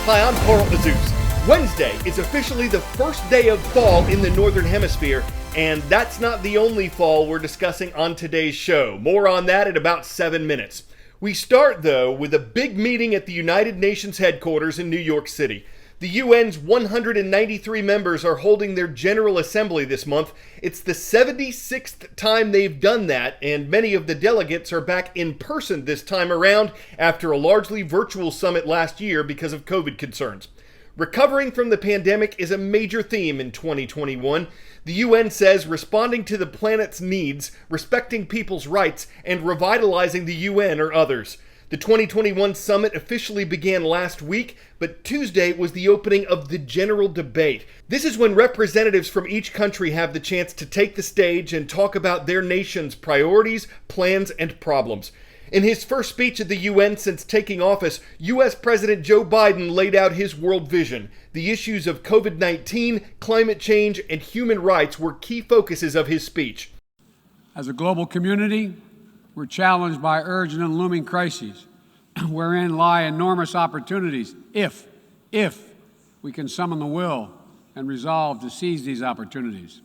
Hi, I'm Carl Azus. Wednesday is officially the first day of fall in the Northern Hemisphere, and that's not the only fall we're discussing on today's show. More on that in about 7 minutes. We start, though, with a big meeting at the United Nations headquarters in New York City. The UN's 193 members are holding their General Assembly this month. It's the 76th time they've done that, and many of the delegates are back in person this time around after a largely virtual summit last year because of COVID concerns. Recovering from the pandemic is a major theme in 2021. The UN says responding to the planet's needs, respecting people's rights, and revitalizing the UN are others. The 2021 summit officially began last week, but Tuesday was the opening of the general debate. This is when representatives from each country have the chance to take the stage and talk about their nation's priorities, plans, and problems. In his first speech at the UN since taking office, U.S. President Joe Biden laid out his world vision. The issues of COVID-19, climate change, and human rights were key focuses of his speech. As a global community, we're challenged by urgent and looming crises, wherein lie enormous opportunities if we can summon the will and resolve to seize these opportunities.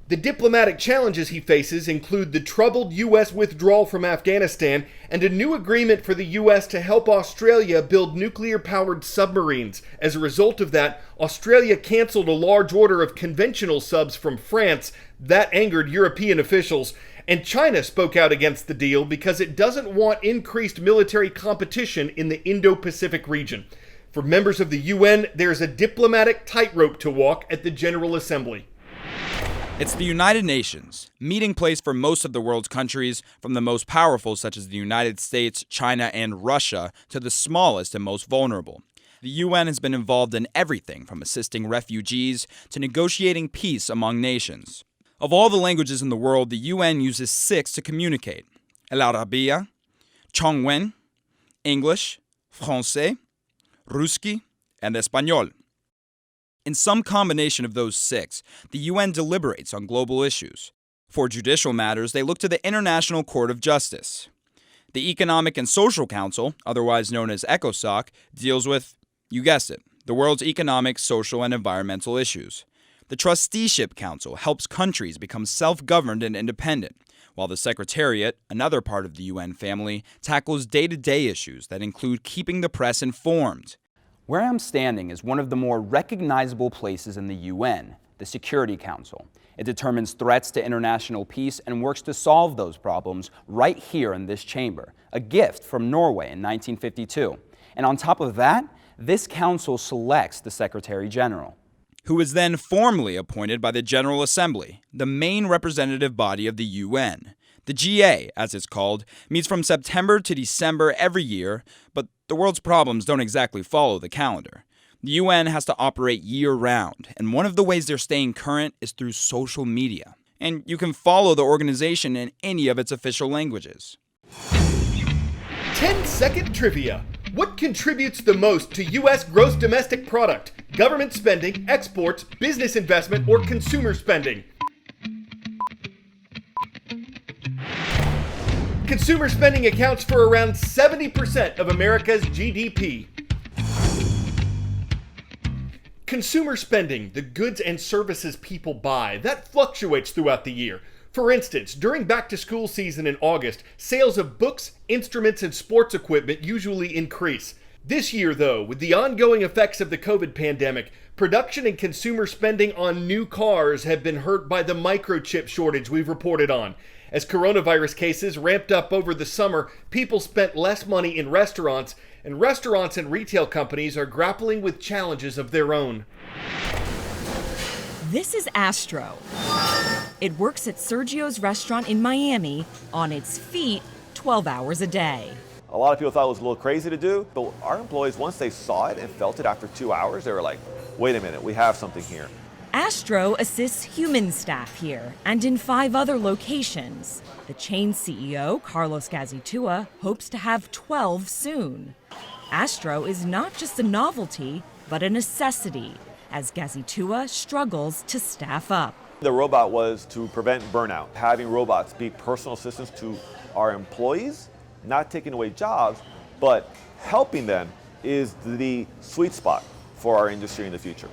The diplomatic challenges he faces include the troubled U.S. withdrawal from Afghanistan and a new agreement for the U.S. to help Australia build nuclear-powered submarines. As a result of that, Australia canceled a large order of conventional subs from France. That angered European officials. And China spoke out against the deal because it doesn't want increased military competition in the Indo-Pacific region. For members of the UN, there's a diplomatic tightrope to walk at the General Assembly. It's the United Nations, meeting place for most of the world's countries, from the most powerful such as the United States, China, and Russia, to the smallest and most vulnerable. The UN has been involved in everything from assisting refugees to negotiating peace among nations. Of all the languages in the world, the UN uses 6 to communicate: El Arabiya, Chongwen, English, Francais, Ruski, and Espanol. In some combination of those 6, the UN deliberates on global issues. For judicial matters, they look to the International Court of Justice. The Economic and Social Council, otherwise known as ECOSOC, deals with, you guessed it, the world's economic, social, and environmental issues. The Trusteeship Council helps countries become self-governed and independent, while the Secretariat, another part of the UN family, tackles day-to-day issues that include keeping the press informed. Where I'm standing is one of the more recognizable places in the UN, the Security Council. It determines threats to international peace and works to solve those problems right here in this chamber, a gift from Norway in 1952. And on top of that, this council selects the Secretary General, who is then formally appointed by the General Assembly, the main representative body of the UN. The GA, as it's called, meets from September to December every year, but the world's problems don't exactly follow the calendar. The UN has to operate year-round, and one of the ways they're staying current is through social media. And you can follow the organization in any of its official languages. 10-second trivia. What contributes the most to U.S. gross domestic product? Government spending, exports, business investment, or consumer spending? Consumer spending accounts for around 70% of America's GDP. Consumer spending, the goods and services people buy, that fluctuates throughout the year. For instance, during back-to-school season in August, sales of books, instruments, and sports equipment usually increase. This year, though, with the ongoing effects of the COVID pandemic, production and consumer spending on new cars have been hurt by the microchip shortage we've reported on. As coronavirus cases ramped up over the summer, people spent less money in restaurants, and restaurants and retail companies are grappling with challenges of their own. This is Astro. It works at Sergio's restaurant in Miami on its feet 12 hours a day. A lot of people thought it was a little crazy to do, but our employees, once they saw it and felt it after 2 hours, they were like, wait a minute, we have something here. Astro assists human staff here and in 5 other locations. The chain's CEO, Carlos Gazitua, hopes to have 12 soon. Astro is not just a novelty, but a necessity, as Gazitua struggles to staff up. The robot was to prevent burnout, having robots be personal assistants to our employees, not taking away jobs, but helping them is the sweet spot for our industry in the future.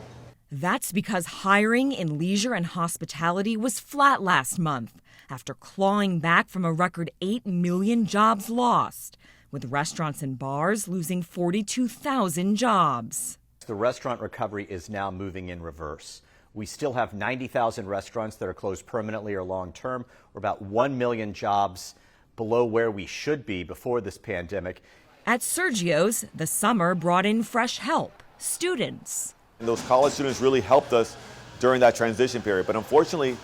That's because hiring in leisure and hospitality was flat last month after clawing back from a record 8 million jobs lost, with restaurants and bars losing 42,000 jobs. The restaurant recovery is now moving in reverse. We still have 90,000 restaurants that are closed permanently or long-term. We're about 1 million jobs below where we should be before this pandemic. At Sergio's, the summer brought in fresh help, students. And those college students really helped us during that transition period. But unfortunately,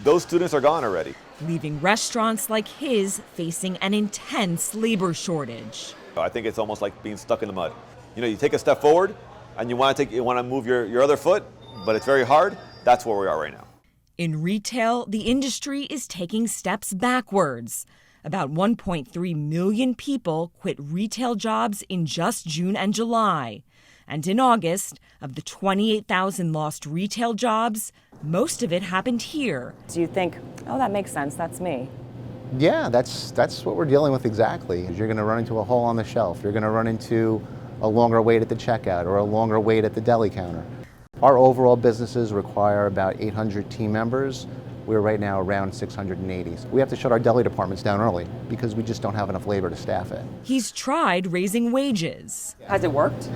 those students are gone already. Leaving restaurants like his facing an intense labor shortage. I think it's almost like being stuck in the mud. You know, you take a step forward and you want to move your other foot, but it's very hard. That's where we are right now. In retail, the industry is taking steps backwards. About 1.3 million people quit retail jobs in just June and July. And in August, of the 28,000 lost retail jobs, most of it happened here. Do you think, oh, that makes sense, that's me? Yeah, that's what we're dealing with exactly. You're going to run into a hole on the shelf. You're going to run into a longer wait at the checkout or a longer wait at the deli counter. Our overall businesses require about 800 team members. We're right now around 680. So we have to shut our deli departments down early because we just don't have enough labor to staff it. He's tried raising wages. Has it worked?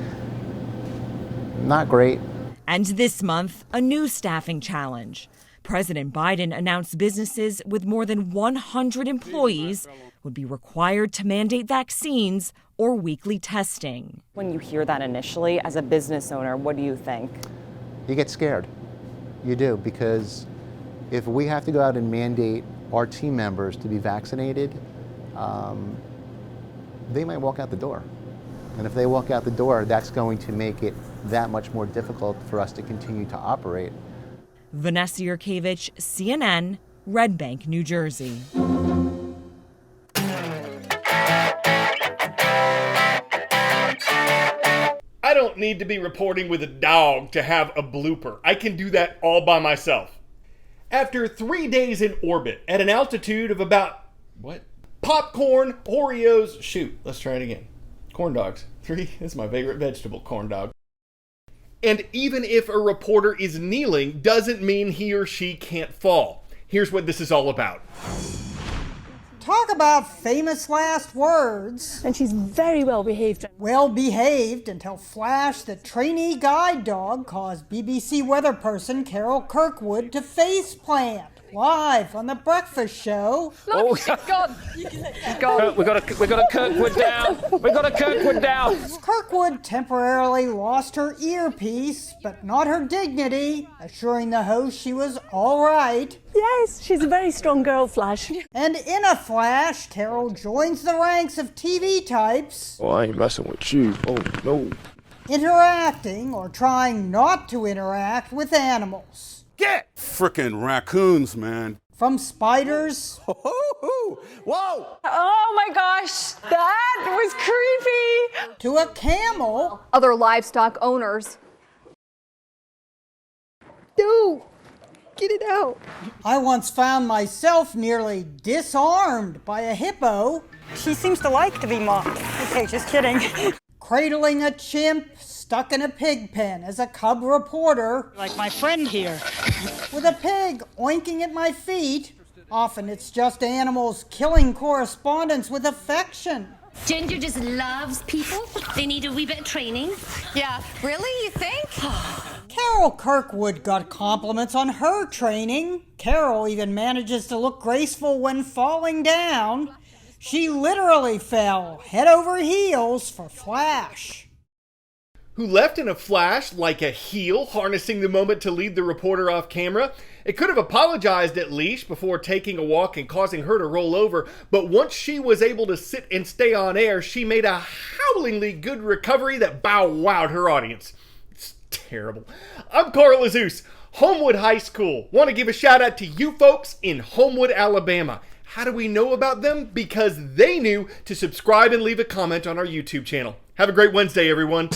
Not great. And this month, a new staffing challenge. President Biden announced businesses with more than 100 employees would be required to mandate vaccines or weekly testing. When you hear that initially, as a business owner, what do you think? You get scared. You do, because if we have to go out and mandate our team members to be vaccinated, they might walk out the door. And if they walk out the door, that's going to make it that much more difficult for us to continue to operate. Vanessa Yurkevich, CNN, Red Bank, New Jersey. I don't need to be reporting with a dog to have a blooper. I can do that all by myself. After 3 days in orbit at an altitude of about, popcorn, Oreos, let's try it again. Corn dogs. 3 is my favorite vegetable, corn dog. And even if a reporter is kneeling, doesn't mean he or she can't fall. Here's what this is all about. Talk about famous last words. And she's very well behaved. Well behaved until Flash, the trainee guide dog, caused BBC weather person Carol Kirkwood to faceplant. Live on The Breakfast Show. Look, she's gone. She's gone. We got a Kirkwood down. We got a Kirkwood down. Kirkwood temporarily lost her earpiece, but not her dignity, assuring the host she was all right. Yes, she's a very strong girl, Flash. And in a flash, Carol joins the ranks of TV types. Oh, I ain't messing with you. Oh, no. Interacting or trying not to interact with animals. Get frickin' raccoons, man. From spiders. Whoa! Oh my gosh, that was creepy. To a camel. Other livestock owners. No, get it out. I once found myself nearly disarmed by a hippo. She seems to like to be mocked. Okay, just kidding. Cradling a chimp stuck in a pig pen as a cub reporter. Like my friend here. With a pig oinking at my feet. Often it's just animals killing correspondents with affection. Ginger just loves people. They need a wee bit of training. Yeah, really, you think? Carol Kirkwood got compliments on her training. Carol even manages to look graceful when falling down. She literally fell head over heels for Flash. Who left in a flash like a heel, harnessing the moment to lead the reporter off camera. It could have apologized at least before taking a walk and causing her to roll over, but once she was able to sit and stay on air, she made a howlingly good recovery that bow-wowed her audience. It's terrible. I'm Carl Azus, Homewood High School. Want to give a shout out to you folks in Homewood, Alabama. How do we know about them? Because they knew to subscribe and leave a comment on our YouTube channel. Have a great Wednesday, everyone.